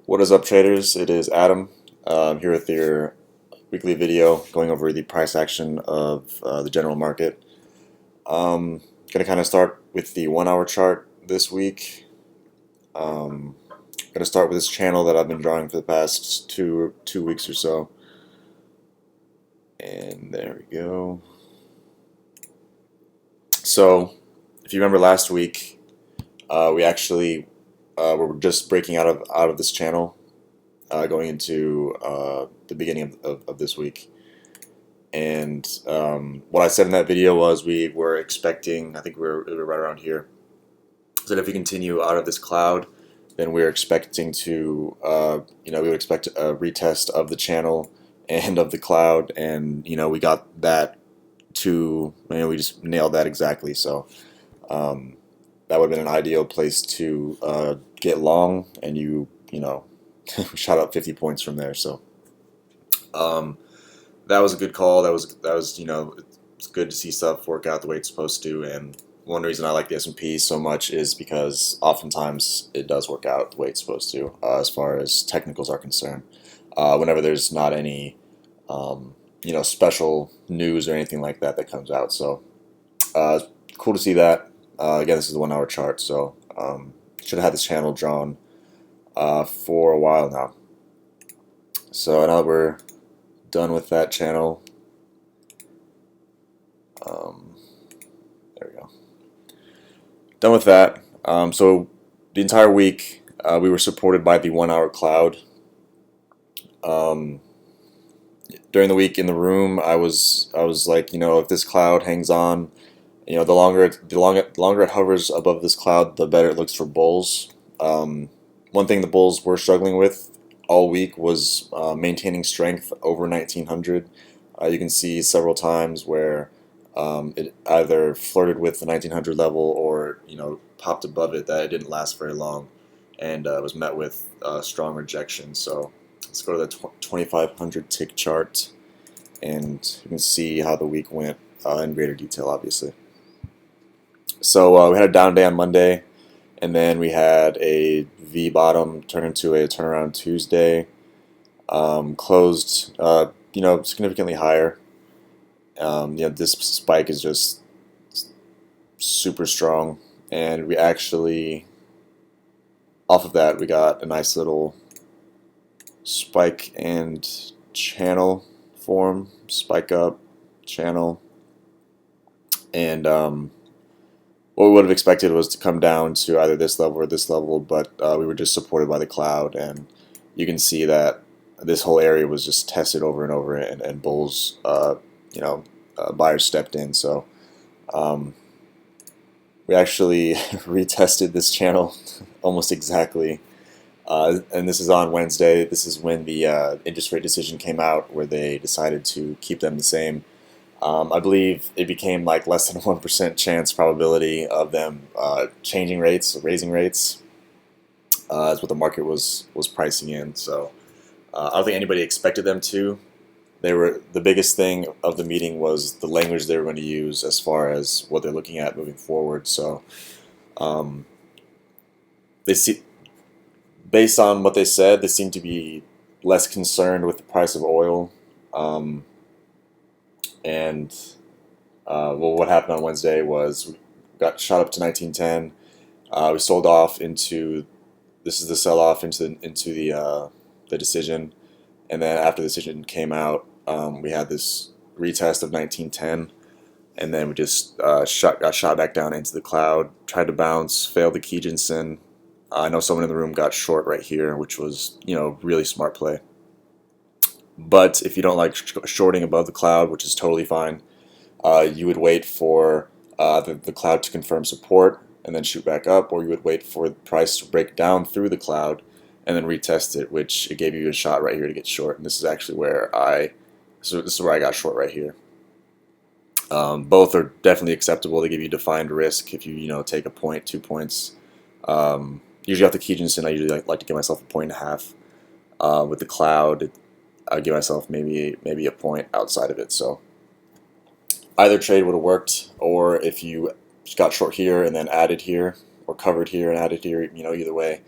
What is up, traders? It is Adam. I'm here with your weekly video going over the price action of the general market. Going to kind of start with the 1 hour chart this week. Going to start with this channel that I've been drawing for the past two weeks or so. And there we go. So, if you remember last week, we actually were just breaking out of this channel. Going into the beginning of this week. And what I said in that video was we were expecting, I think we were right around here, so that if we continue out of this cloud, then we're expecting to, we would expect a retest of the channel and of the cloud, and we got that we just nailed that exactly. So that would have been an ideal place to get long, and we shot up 50 points from there. So that was a good call. That was it's good to see stuff work out the way it's supposed to. And one reason I like the S&P so much is because oftentimes it does work out the way it's supposed to, as far as technicals are concerned. Whenever there's not any special news or anything like that that comes out. So cool to see that. Again, this is the 1 hour chart, so should have had this channel drawn for a while now. So now that we're done with that channel, there we go. Done with that. So the entire week we were supported by the 1 hour cloud. During the week in the room, I was like, if this cloud hangs on, the longer it hovers above this cloud, the better it looks for bulls. One thing the bulls were struggling with all week was maintaining strength over 1900. You can see several times where it either flirted with the 1900 level or popped above it, that it didn't last very long, and was met with strong rejection. So let's go to the 2500 tick chart, and you can see how the week went in greater detail, obviously. So we had a down day on Monday, and then we had a V bottom turn into a turnaround Tuesday. Closed, significantly higher. This spike is just super strong, and we actually, off of that, we got a nice little spike and channel form, spike up, channel, and what we would have expected was to come down to either this level or this level, but we were just supported by the cloud, and you can see that this whole area was just tested over and over, and bulls, buyers stepped in. So we actually retested this channel almost exactly, and this is on Wednesday. This is when the interest rate decision came out, where they decided to keep them the same. I believe it became like less than a 1% chance probability of them changing rates, raising rates. Is what the market was pricing in. So I don't think anybody expected them to. The biggest thing of the meeting was the language they were going to use as far as what they're looking at moving forward. So they see, based on what they said, they seem to be less concerned with the price of oil. What happened on Wednesday was we got shot up to 1910. We sold off into, this is the sell-off into the decision, and then after the decision came out, we had this retest of 1910, and then we just got shot back down into the cloud. Tried to bounce, failed the Kijinsen. I know someone in the room got short right here, which was really smart play. But if you don't like shorting above the cloud, which is totally fine, you would wait for the cloud to confirm support and then shoot back up, or you would wait for the price to break down through the cloud and then retest it, which it gave you a shot right here to get short. And this is actually where this is where I got short right here. Both are definitely acceptable. They give you defined risk if you take a point, 2 points. Usually off the Kijinsen, I usually like to give myself 1.5. With the cloud, I'll give myself maybe a point outside of it. So either trade would have worked, or if you got short here and then added here, or covered here and added here, either way,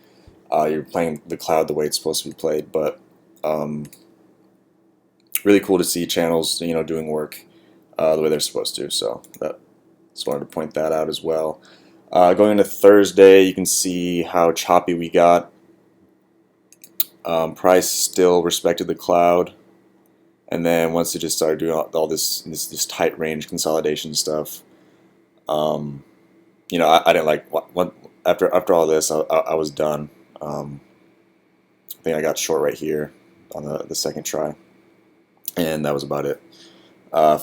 You're playing the cloud the way it's supposed to be played, but um, really cool to see channels, doing work the way they're supposed to. So that just wanted to point that out as well. Going into Thursday, you can see how choppy we got. Price still respected the cloud, and then once it just started doing all this tight range consolidation stuff, um, I didn't like after all this. I was done. I think I got short right here on the second try, and that was about it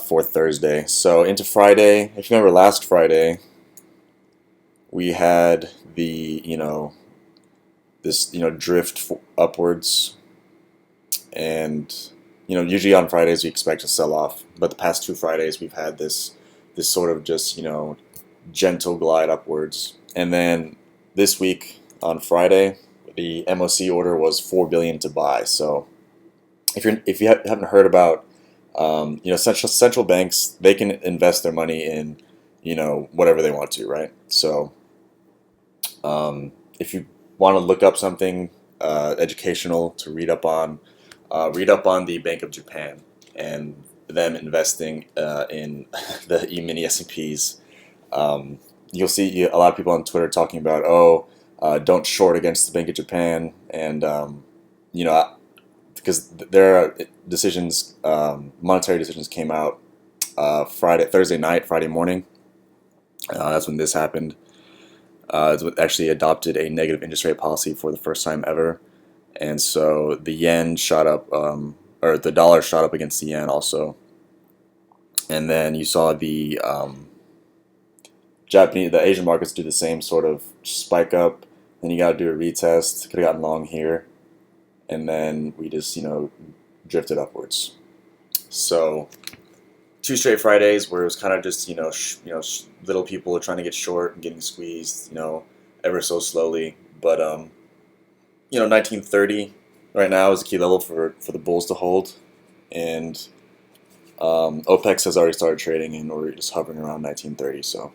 for Thursday. So into Friday, if you remember last Friday, we had the this drift upwards, and usually on Fridays we expect to sell off, but the past 2 Fridays we've had this sort of just gentle glide upwards, and then this week on Friday the MOC order was 4 billion to buy. So if you haven't heard about central banks, they can invest their money in whatever they want to, right? So if you want to look up something educational to read up on the Bank of Japan and them investing in the E-mini S&Ps. You'll see a lot of people on Twitter talking about, don't short against the Bank of Japan, and because there are decisions, monetary decisions came out Thursday night, Friday morning. That's when this happened. It actually adopted a negative interest rate policy for the first time ever, and so the yen shot up, or the dollar shot up against the yen also, and then you saw the the Asian markets do the same sort of spike up. Then you got to do a retest. Could have gotten long here, and then we just drifted upwards. So 2 straight Fridays where it was kind of just little people trying to get short and getting squeezed ever so slowly. But 1930 right now is a key level for the bulls to hold, and OPEX has already started trading, and we're just hovering around 1930. So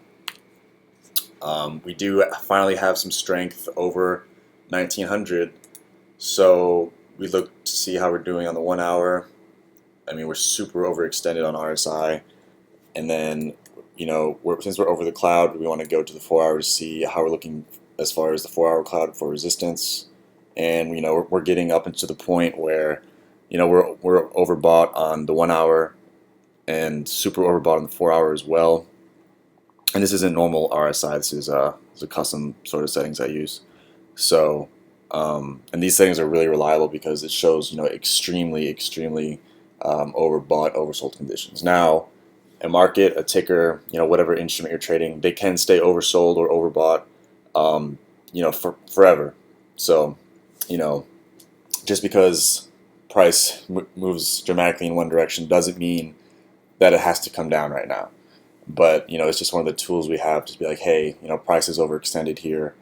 we do finally have some strength over 1900. So we look to see how we're doing on the 1 hour. I mean, we're super overextended on RSI, and then since we're over the cloud, we want to go to the 4 hours to see how we're looking as far as the 4 hour cloud for resistance. And we're getting up into the point where we're overbought on the 1 hour and super overbought on the 4 hour as well. And this isn't normal RSI. This is a custom sort of settings I use. So and these settings are really reliable because it shows extremely overbought, oversold conditions. Now, a market, a ticker, whatever instrument you're trading, they can stay oversold or overbought, for forever. So, just because price moves dramatically in one direction doesn't mean that it has to come down right now. But it's just one of the tools we have to be like, hey, price is overextended here.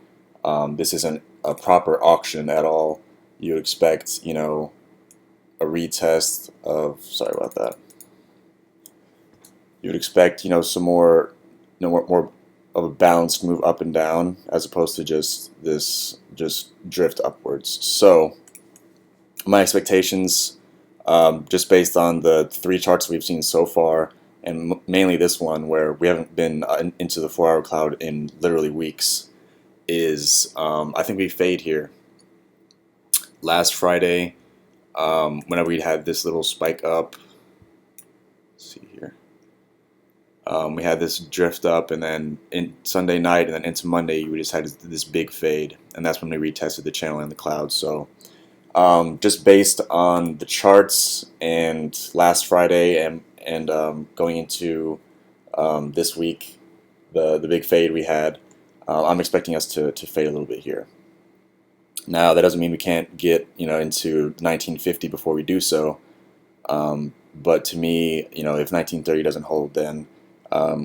This isn't a proper auction at all. You would expect, a retest of, sorry about that. You would expect, some more, more of a balanced move up and down as opposed to just drift upwards. So my expectations, just based on the 3 charts we've seen so far, and mainly this one where we haven't been into the 4 hour cloud in literally weeks, is I think we fade here. Last Friday, whenever we had this little spike up, let's see here, we had this drift up, and then in Sunday night and then into Monday we just had this big fade, and that's when we retested the channel and the cloud. So just based on the charts and last Friday and going into this week, the big fade we had, I'm expecting us to fade a little bit here. Now that doesn't mean we can't get into 1950 before we do so, but to me, if 1930 doesn't hold, then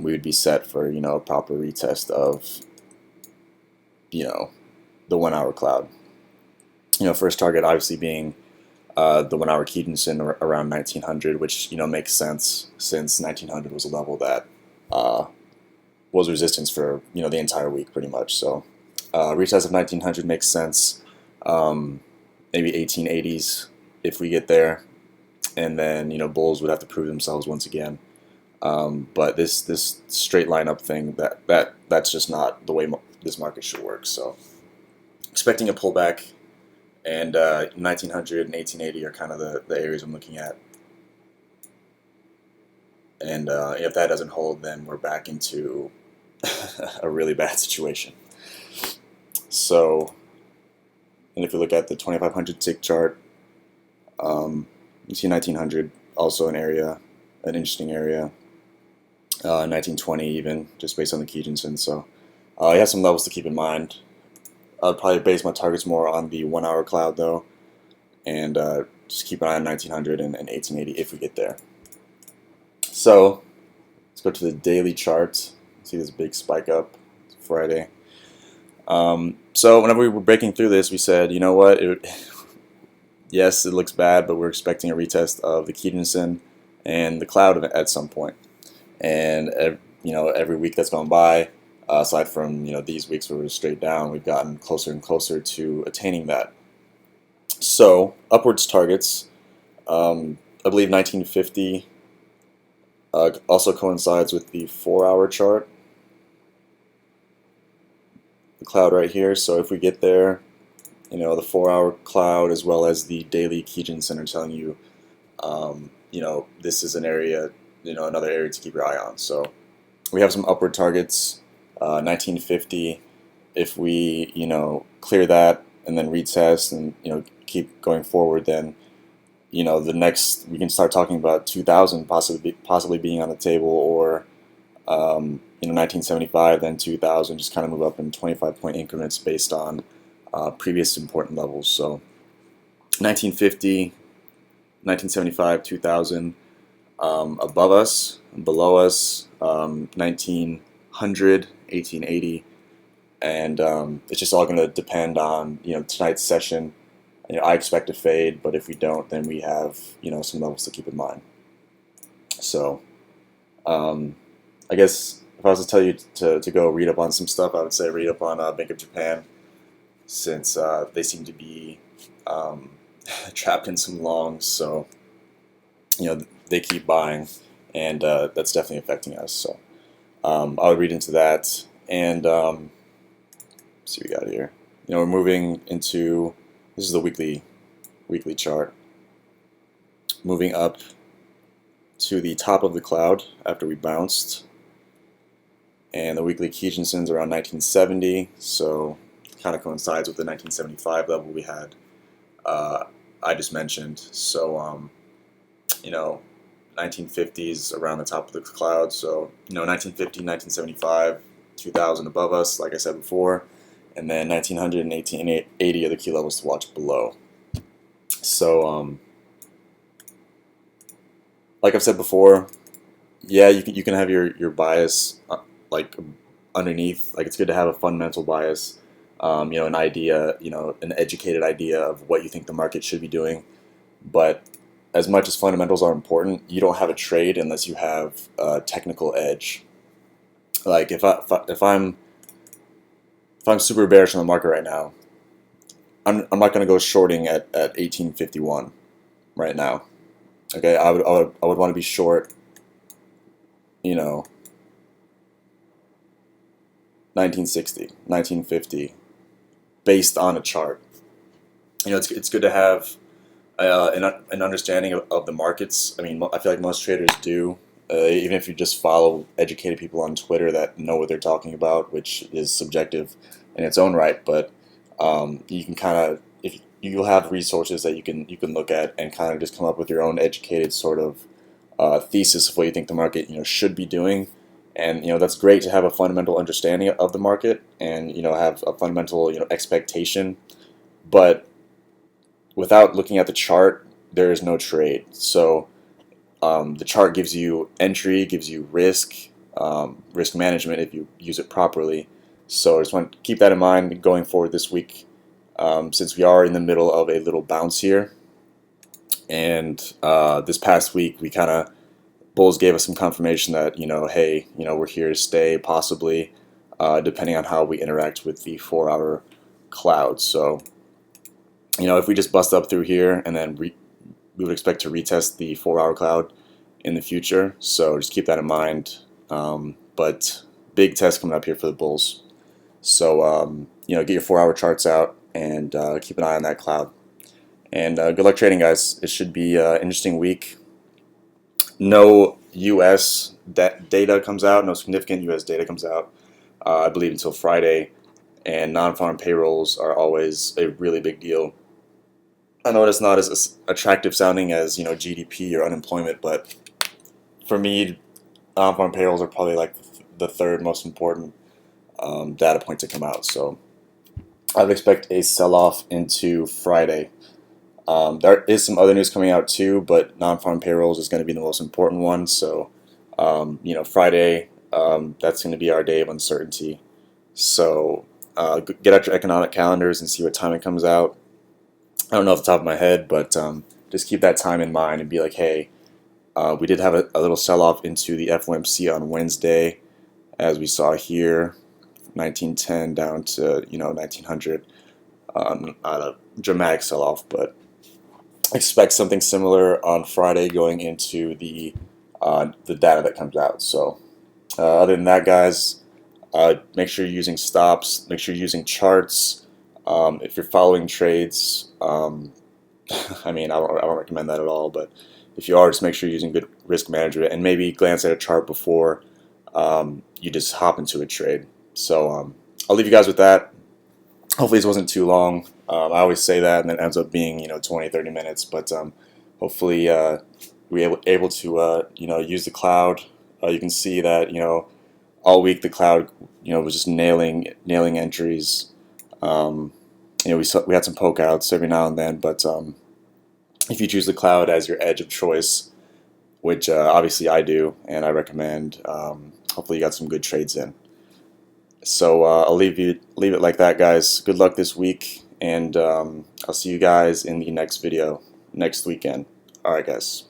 we would be set for a proper retest of the 1 hour cloud. First target obviously being the 1 hour Kijun-sen around 1900, which makes sense since 1900 was a level that was resistance for the entire week pretty much. So retest of 1900 makes sense. maybe 1880s if we get there, and then bulls would have to prove themselves once again. But this straight line up thing, that's just not the way this market should work. So expecting a pullback, and 1900 and 1880 are kind of the areas I'm looking at. And if that doesn't hold, then we're back into a really bad situation. So, and if you look at the 2500 tick chart, you see 1900 also an interesting area. 1920 even, just based on the Kijun-sen. So you have some levels to keep in mind. I'd probably base my targets more on the 1 hour cloud though, and just keep an eye on 1900 and 1880 if we get there. So let's go to the daily chart. See this big spike up. It's Friday. So whenever we were breaking through this, we said, you know what? Yes, it looks bad, but we're expecting a retest of the Kijun-sen and the cloud at some point. And every week that's gone by, aside from these weeks where we're straight down, we've gotten closer and closer to attaining that. So upwards targets, I believe 1950 also coincides with the 4 hour chart, the cloud right here. So if we get there, the 4 hour cloud as well as the daily Kijun-sen are telling you, this is an area, another area to keep your eye on. So we have some upward targets, 1950. If we, clear that and then retest and keep going forward, then the next we can start talking about 2000 possibly being on the table, or 1975, then 2000, just kind of move up in 25-point increments based on previous important levels. So 1950, 1975, 2000, above us, below us, 1900, 1880, and it's just all going to depend on tonight's session. I expect a fade, but if we don't, then we have some levels to keep in mind. So I guess if I was to tell you to go read up on some stuff, I would say read up on Bank of Japan, since they seem to be trapped in some longs. So they keep buying, and that's definitely affecting us. So I would read into that, and let's see what we got here. We're moving into, this is the weekly chart, moving up to the top of the cloud after we bounced, and the weekly Kijun-sen's around 1970, so kind of coincides with the 1975 level we had, I just mentioned. So 1950s around the top of the cloud. So 1950, 1975, 2000 above us, like I said before, and then 1900 and 1880 are the key levels to watch below. So like I've said before, yeah, you can have your bias like underneath. Like, it's good to have a fundamental bias, an idea, an educated idea of what you think the market should be doing. But as much as fundamentals are important, you don't have a trade unless you have a technical edge. Like if I'm super bearish on the market right now, I'm not going to go shorting at 1851 right now. Okay, I would want to be short, 1960, 1950, based on a chart. It's good to have an understanding of the markets. I mean, I feel like most traders do, even if you just follow educated people on Twitter that know what they're talking about, which is subjective in its own right. But you can kind of, if you'll have resources that you can look at and kind of just come up with your own educated sort of thesis of what you think the market should be doing. And that's great to have a fundamental understanding of the market and have a fundamental expectation, but without looking at the chart, there is no trade. So the chart gives you entry, gives you risk management if you use it properly. So I just want to keep that in mind going forward this week, since we are in the middle of a little bounce here. And this past week, we kind of, bulls gave us some confirmation that, hey, we're here to stay, possibly, depending on how we interact with the 4 hour cloud. So If we just bust up through here and then we would expect to retest the 4-hour cloud in the future. So just keep that in mind. But big test coming up here for the bulls. So get your 4-hour charts out and keep an eye on that cloud. And good luck trading, guys. It should be an interesting week. No U.S. data comes out. No significant U.S. data comes out. I believe until Friday. And non-farm payrolls are always a really big deal. I know it's not as attractive sounding as GDP or unemployment, but for me, non-farm payrolls are probably like the third most important data point to come out. So I would expect a sell-off into Friday. There is some other news coming out too, but non-farm payrolls is going to be the most important one. So Friday, that's going to be our day of uncertainty. So get out your economic calendars and see what time it comes out. I don't know off the top of my head, but just keep that time in mind and be like, hey, we did have a little sell-off into the FOMC on Wednesday, as we saw here, 1910 down to 1900. Not a dramatic sell-off, but expect something similar on Friday going into the data that comes out. So other than that, guys, make sure you're using stops. Make sure you're using charts. If you're following trades, I don't recommend that at all. But if you are, just make sure you're using good risk management and maybe glance at a chart before you just hop into a trade. So I'll leave you guys with that. Hopefully this wasn't too long. I always say that, and then it ends up being 20, 30 minutes. But hopefully we're able to use the cloud. You can see that all week the cloud was just nailing entries. We had some poke outs every now and then, but if you choose the cloud as your edge of choice, which obviously I do and I recommend, hopefully you got some good trades in. So I'll leave it like that, guys. Good luck this week, and I'll see you guys in the next video next weekend. All right, guys.